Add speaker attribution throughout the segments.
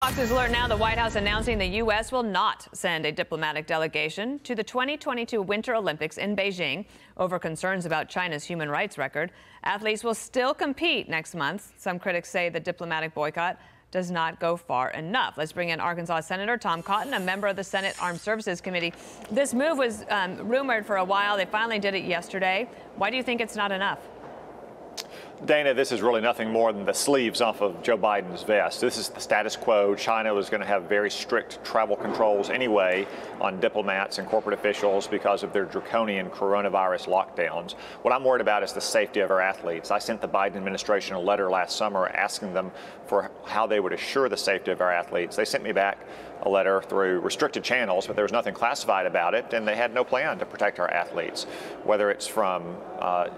Speaker 1: Fox News Alert now. The White House announcing the U.S. will not send a diplomatic delegation to the 2022 Winter Olympics in Beijing over concerns about China's human rights record. Athletes will still compete next month. Some critics say the diplomatic boycott does not go far enough. Let's bring in Arkansas Senator Tom Cotton, a member of the Senate Armed Services Committee. This move was rumored for a while. They finally did it yesterday. Why do you think it's not enough?
Speaker 2: Dana, this is really nothing more than the sleeves off of Joe Biden's vest. This is the status quo. China was going to have very strict travel controls anyway on diplomats and corporate officials because of their draconian coronavirus lockdowns. What I'm worried about is the safety of our athletes. I sent the Biden administration a letter last summer asking them for how they would assure the safety of our athletes. They sent me back a letter through restricted channels, but there was nothing classified about it, and they had no plan to protect our athletes, whether it's from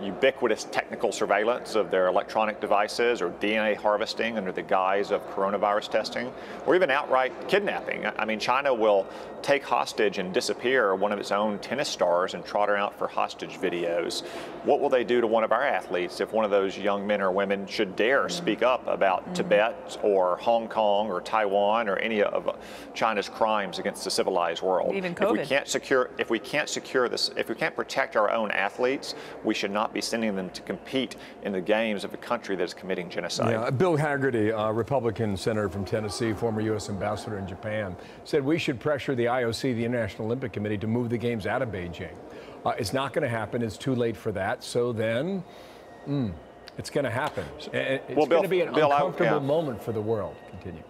Speaker 2: ubiquitous technical surveillance of their electronic devices or DNA harvesting under the guise of coronavirus testing, or even outright kidnapping. I mean, China will take hostage and disappear one of its own tennis stars and trot her out for hostage videos. What will they do to one of our athletes if one of those young men or women should dare speak up about Tibet or Hong Kong or Taiwan or any of China's crimes against the civilized world?
Speaker 1: Even COVID.
Speaker 2: If we can't protect our own athletes, we should not be sending them to compete in the games of a country that is committing genocide.
Speaker 3: Yeah, Bill Hagerty, Republican senator from Tennessee, former U.S. ambassador in Japan, said we should pressure the IOC, the International Olympic Committee, to move the games out of Beijing. It's not going to happen. It's too late for that. So then, it's going to happen. It's going to be an uncomfortable moment for the world. Continue.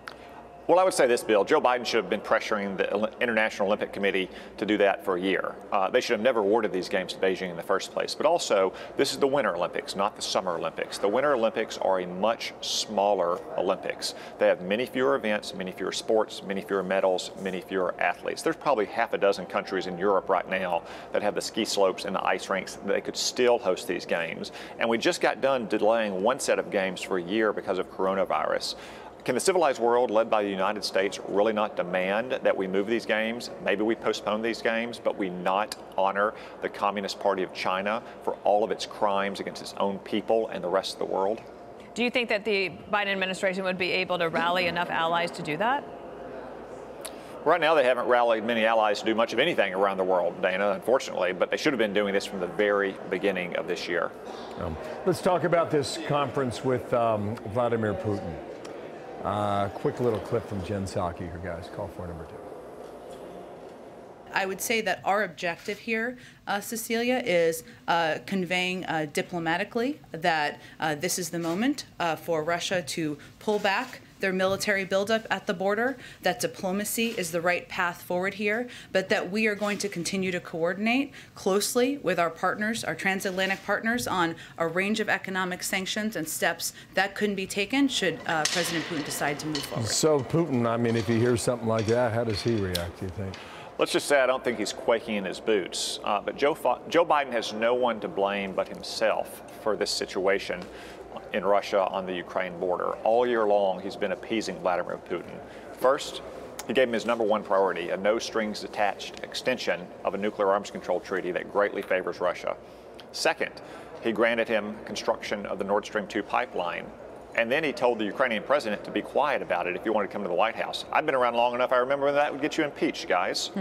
Speaker 2: Well, I would say this, Bill. Joe Biden should have been pressuring the International Olympic Committee to do that for a year. They should have never awarded these games to Beijing in the first place. But also, this is the Winter Olympics, not the Summer Olympics. The Winter Olympics are a much smaller Olympics. They have many fewer events, many fewer sports, many fewer medals, many fewer athletes. There's probably half a dozen countries in Europe right now that have the ski slopes and the ice rinks that they could still host these games. And we just got done delaying one set of games for a year because of coronavirus. Can the civilized world, led by the United States, really not demand that we move these games? Maybe we postpone these games, but we not honor the Communist Party of China for all of its crimes against its own people and the rest of the world?
Speaker 1: Do you think that the Biden administration would be able to rally enough allies to do that?
Speaker 2: Right now, they haven't rallied many allies to do much of anything around the world, Dana, unfortunately, but they should have been doing this from the very beginning of this year.
Speaker 3: Let's talk about this conference with Vladimir Putin. Quick little clip from Jen Psaki here, guys. Call for number 2.
Speaker 4: I would say that our objective here, Cecilia, is conveying diplomatically that this is the moment for Russia to pull back their military buildup at the border, that diplomacy is the right path forward here, but that we are going to continue to coordinate closely with our partners, our transatlantic partners, on a range of economic sanctions and steps that couldn't be taken should President Putin decide to move forward.
Speaker 3: So Putin, I mean, if he hears something like that, how does he react, do you think?
Speaker 2: Let's just say I don't think he's quaking in his boots. But Joe Biden has no one to blame but himself for this situation in Russia on the Ukraine border. All year long, he's been appeasing Vladimir Putin. First, he gave him his #1 priority, a no-strings-attached extension of a nuclear arms control treaty that greatly favors Russia. Second, he granted him construction of the Nord Stream 2 pipeline. And then he told the Ukrainian president to be quiet about it if you wanted to come to the White House. I've been around long enough, I remember when that would get you impeached, guys.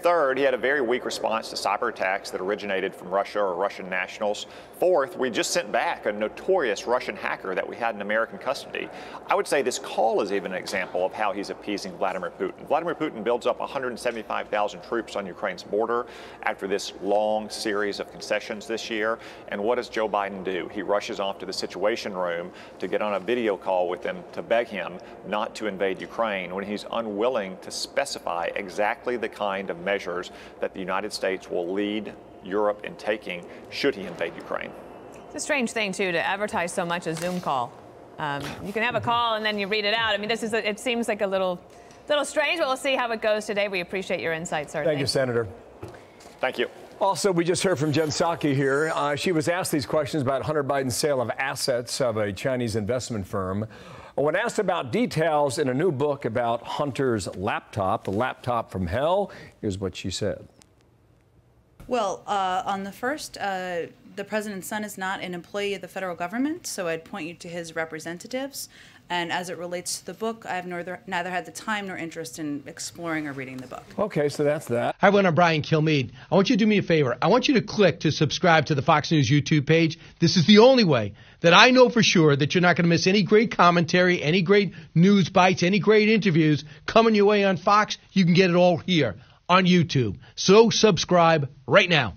Speaker 2: Third, he had a very weak response to cyber attacks that originated from Russia or Russian nationals. Fourth, we just sent back a notorious Russian hacker that we had in American custody. I would say this call is even an example of how he's appeasing Vladimir Putin. Vladimir Putin builds up 175,000 troops on Ukraine's border after this long series of concessions this year. And what does Joe Biden do? He rushes off to the Situation Room to get on a video call with them to beg him not to invade Ukraine when he's unwilling to specify exactly the kind of measures that the United States will lead Europe in taking should he invade Ukraine.
Speaker 1: It's a strange thing, too, to advertise so much a Zoom call. You can have a call and then you read it out. I mean, it seems like a little strange, but we'll see how it goes today. We appreciate your insights, sir.
Speaker 3: Thank you, Senator.
Speaker 2: Thank you.
Speaker 3: Also, we just heard from Jen Psaki here. She was asked these questions about Hunter Biden's sale of assets of a Chinese investment firm. When asked about details in a new book about Hunter's laptop, the laptop from hell, here's what she said.
Speaker 4: Well, on the first, the president's son is not an employee of the federal government, so I'd point you to his representatives. And as it relates to the book, I've neither had the time nor interest in exploring or reading the book.
Speaker 3: Okay, so that's that.
Speaker 5: Hi, everyone. I'm Brian Kilmeade. I want you to do me a favor. I want you to click to subscribe to the Fox News YouTube page. This is the only way that I know for sure that you're not going to miss any great commentary, any great news bites, any great interviews coming your way on Fox. You can get it all here on YouTube. So subscribe right now.